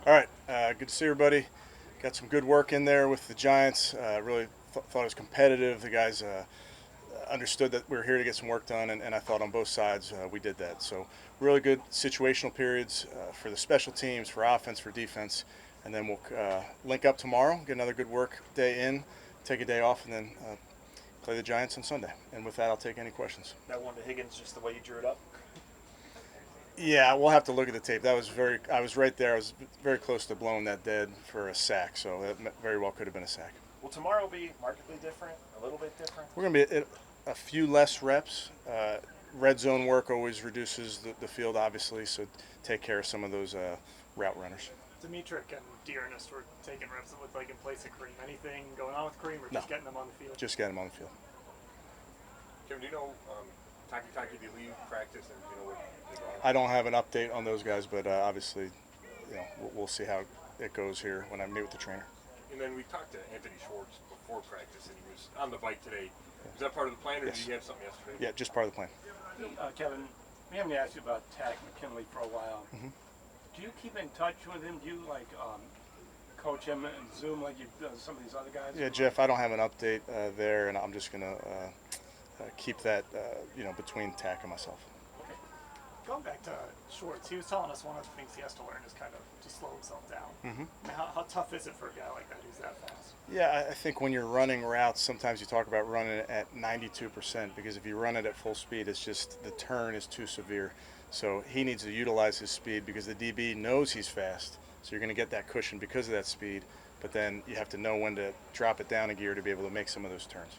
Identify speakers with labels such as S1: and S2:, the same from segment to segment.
S1: All right, good to see everybody. Got some good work in there with the Giants. Really thought it was competitive. The guys understood that we were here to get some work done, and I thought on both sides we did that. So really good situational periods for the special teams, for offense, for defense, and then we'll link up tomorrow, get another good work day in, take a day off, and then play the Giants on Sunday. And with that, I'll take any questions.
S2: That one to Higgins, just the way you drew it up.
S1: Yeah, we'll have to look at the tape. That was very. I was right there. I was very close to blowing that dead for a sack. So that very well could have been a sack.
S2: Will tomorrow be markedly different? A little bit different?
S1: We're going to be at a few less reps. Red zone work always reduces the field, obviously. So take care of some of those route runners.
S3: Dimitrik and Dearness were taking reps that looked like in place of Kareem. Anything going on with Kareem, or just getting them on the field?
S1: Just getting them on the field.
S4: Kevin, do you know Taki, did leave practice and you know what?
S1: I don't have an update on those guys, but obviously, we'll see how it goes here when I meet with the trainer.
S4: And then we talked to Anthony Schwartz before practice, and he was on the bike today. Was that part of the plan, or
S1: Yes.
S4: did you have something yesterday?
S1: Yeah, just part of the plan.
S5: Kevin, we haven't asked you about Tack McKinley for a while.
S1: Mm-hmm.
S5: Do you keep in touch with him? Do you coach him and Zoom like you've done some of these other guys?
S1: Yeah, Jeff, I don't have an update there, and I'm just going to keep that between Tack and myself.
S3: Going back to Schwartz, he was telling us one of the things he has to learn is kind of to slow himself down.
S1: Mm-hmm.
S3: I mean, how tough is it for a guy like that who's that fast?
S1: Yeah, I think when you're running routes, sometimes you talk about running it at 92% because if you run it at full speed, it's just the turn is too severe. So he needs to utilize his speed because the DB knows he's fast. So you're going to get that cushion because of that speed, but then you have to know when to drop it down a gear to be able to make some of those turns.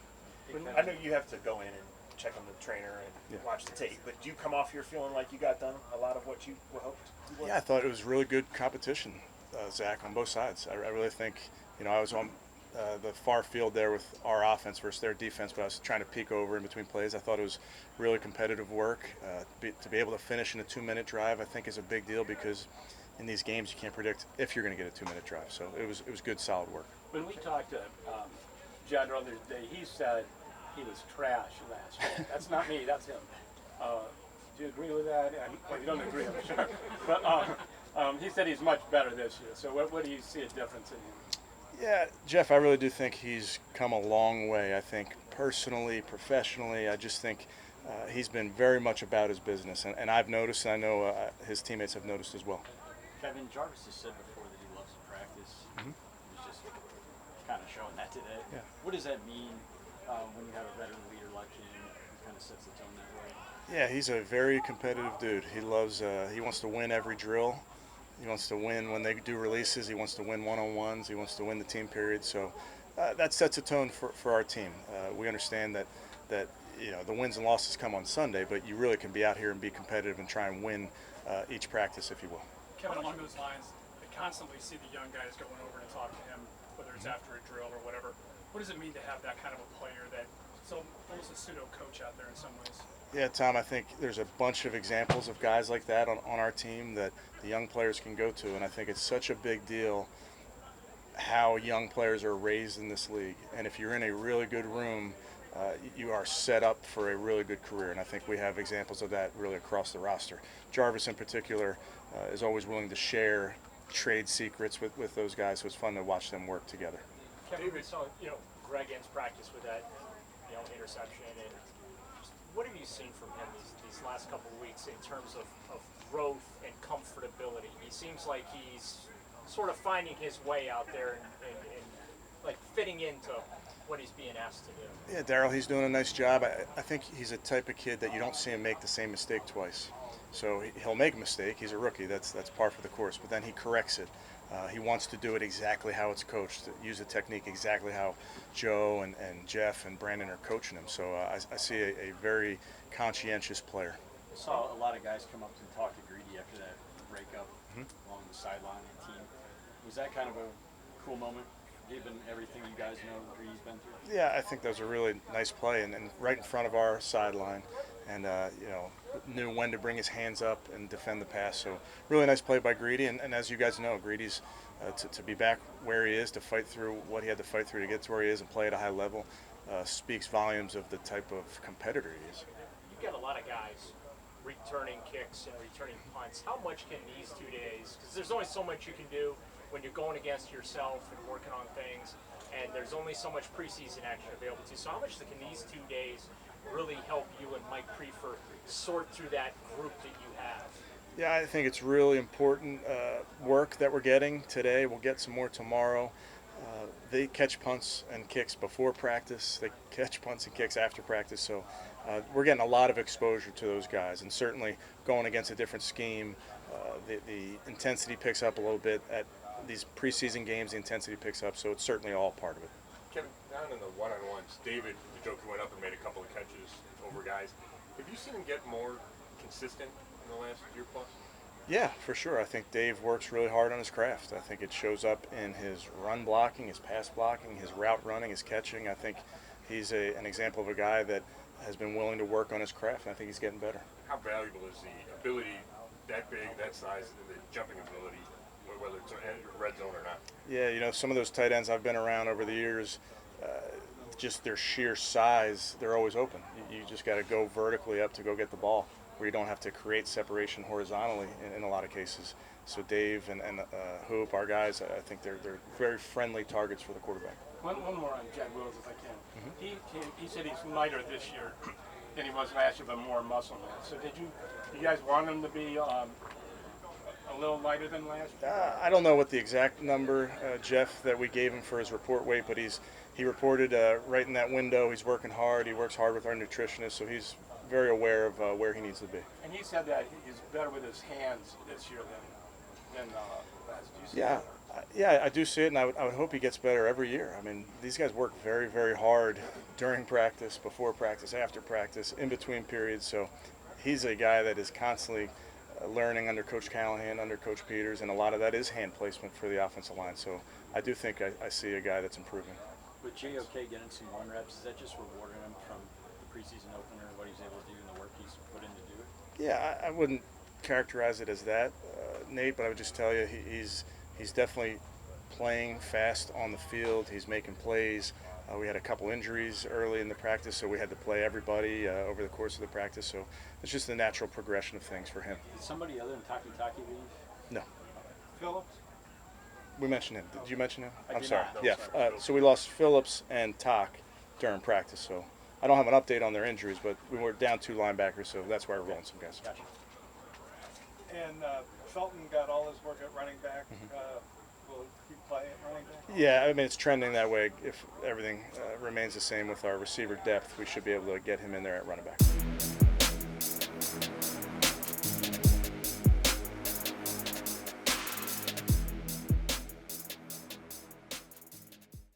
S2: I know you have to go in and check on the trainer and watch the tape, but do you come off here feeling like you got done a lot of what you hoped you would?
S1: Yeah, I thought it was really good competition, Zach, on both sides. I really think, I was on the far field there with our offense versus their defense, but I was trying to peek over in between plays. I thought it was really competitive work. To be able to finish in a 2-minute drive, I think, is a big deal because in these games you can't predict if you're going to get a 2-minute drive. So it was good, solid work.
S5: When we talked to Judd the other day, he said he was trash last year. That's not me, that's him. Do you agree with that? Well, you don't agree, I'm sure. But he said he's much better this year. So what do you see a difference in him?
S1: Yeah, Jeff, I really do think he's come a long way. I think personally, professionally, I just think he's been very much about his business. And I've noticed, and I know his teammates have noticed as well.
S6: Kevin, Jarvis has said before that he loves to practice.
S1: Mm-hmm.
S6: He was just kind of showing that today.
S1: Yeah.
S6: What does that mean when you have a veteran leader like him who kind of sets the tone that way?
S1: Yeah, he's a very competitive dude. He loves, he wants to win every drill. He wants to win when they do releases. He wants to win one-on-ones. He wants to win the team period. So that sets a tone for our team. We understand that the wins and losses come on Sunday, but you really can be out here and be competitive and try and win each practice, if you will.
S3: Kevin, along those lines, I constantly see the young guys going over to talk to him, whether it's after a drill or whatever. What does it mean to have that kind of a player that's almost a pseudo coach out there in some ways?
S1: Yeah, Tom, I think there's a bunch of examples of guys like that on our team that the young players can go to, and I think it's such a big deal how young players are raised in this league. And if you're in a really good room, you are set up for a really good career, and I think we have examples of that really across the roster. Jarvis in particular is always willing to share trade secrets with those guys, so it's fun to watch them work together.
S7: Kevin, we saw Greg ends practice with that interception, and what have you seen from him these last couple of weeks in terms of growth and comfortability? He seems like he's sort of finding his way out there and like fitting into what he's being asked to do.
S1: Yeah, Darryl, he's doing a nice job. I think he's a type of kid that you don't see him make the same mistake twice. So he'll make a mistake. He's a rookie. That's par for the course. But then he corrects it. He wants to do it exactly how it's coached, use the technique exactly how Joe and Jeff and Brandon are coaching him. So I see a very conscientious player.
S6: I saw a lot of guys come up and talk to Greedy after that breakup along the sideline of the team. Was that kind of a cool moment, given everything you guys know Greedy's been through?
S1: Yeah, I think that was a really nice play, and right in front of our sideline, and knew when to bring his hands up and defend the pass. So really nice play by Greedy, and as you guys know, Greedy's to be back where he is, to fight through what he had to fight through to get to where he is and play at a high level, speaks volumes of the type of competitor he is.
S7: You've got a lot of guys returning kicks and returning punts. How much can these 2 days, because there's only so much you can do when you're going against yourself and working on things, and there's only so much preseason action available to you. So how much can these 2 days really help you and Mike Prefer sort through that group that you have?
S1: Yeah, I think it's really important work that we're getting today. We'll get some more tomorrow. They catch punts and kicks before practice. They catch punts and kicks after practice. So we're getting a lot of exposure to those guys. And certainly going against a different scheme, the intensity picks up a little bit. At these preseason games, the intensity picks up. So it's certainly all part of it.
S4: Kevin, down in the one-on-ones, David, the Joker, went up and made a couple of catches over guys. Have you seen him get more consistent in the last year plus?
S1: Yeah, for sure. I think Dave works really hard on his craft. I think it shows up in his run blocking, his pass blocking, his route running, his catching. I think he's an example of a guy that has been willing to work on his craft, and I think he's getting better.
S4: How valuable is the ability that big, that size, and the jumping ability, whether it's a red zone or not?
S1: Yeah, you know, some of those tight ends I've been around over the years, just their sheer size, they're always open. You just got to go vertically up to go get the ball, where you don't have to create separation horizontally in a lot of cases. So Dave and Hoop, our guys, I think they're very friendly targets for the quarterback.
S5: One more on Jed Wills, if I can. He said he's lighter this year than he was last year, but more muscle mass. So did you guys want him to be a little lighter than last year?
S1: I don't know what the exact number, Jeff, that we gave him for his report weight, but he reported right in that window. He's working hard. He works hard with our nutritionist, so he's very aware of where he needs to be.
S5: And he said that he's better with his hands this year than last. Do you see
S1: Yeah,
S5: that?
S1: yeah, I do see it, and I would hope he gets better every year. I mean, these guys work very, very hard during practice, before practice, after practice, in between periods. So he's a guy that is constantly learning under Coach Callahan, under Coach Peters, and a lot of that is hand placement for the offensive line. So I do think I see a guy that's improving.
S6: With JOK getting some one reps, is that just rewarding him from the preseason opener, what he's able to do and the work he's put in to do it?
S1: Yeah, I wouldn't characterize it as that, Nate, but I would just tell you he's definitely playing fast on the field. He's making plays. We had a couple injuries early in the practice, so we had to play everybody over the course of the practice. So it's just the natural progression of things for him.
S6: Did somebody other than Taki leave?
S1: No.
S5: Phillips?
S1: We mentioned him. Did you mention him?
S6: I
S1: I'm
S6: did
S1: sorry.
S6: not.
S1: Yeah. So we lost Phillips and Tok during practice. So I don't have an update on their injuries, but we were down 2 linebackers, so that's why we're rolling some guys.
S6: Gotcha.
S8: And Felton got all his work at running back. Will he play at running back?
S1: Yeah, I mean, it's trending that way. If everything remains the same with our receiver depth, we should be able to get him in there at running back.